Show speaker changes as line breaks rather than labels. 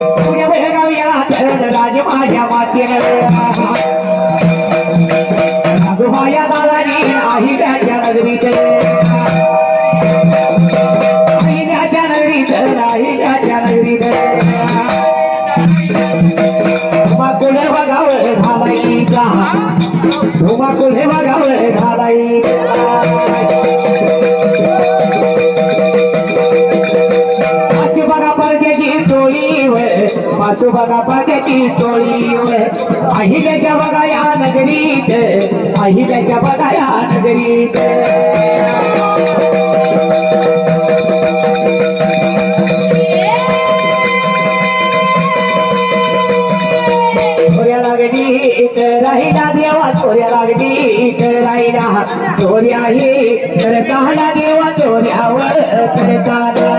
पुण्य गावी राज माझ्या मातीनं गुहाया दादानी आई त्याच्या नगरीत आई त्याच्या नगरीत आई त्याच्या नगरीत कुले बघावं घालायचा तुम्हा कुले बघावं घालायचा अशी बघा परक्याची टोळी वासू बघा परक्याची टोळी अहिल्याच्या बघा या नगरीत अहिल्याच्या बघा या नगरीत चोऱ्या लागली राहिला देवा चोऱ्या लागली राहिला चोऱ्या ही करताना देवा चोऱ्यावर करताना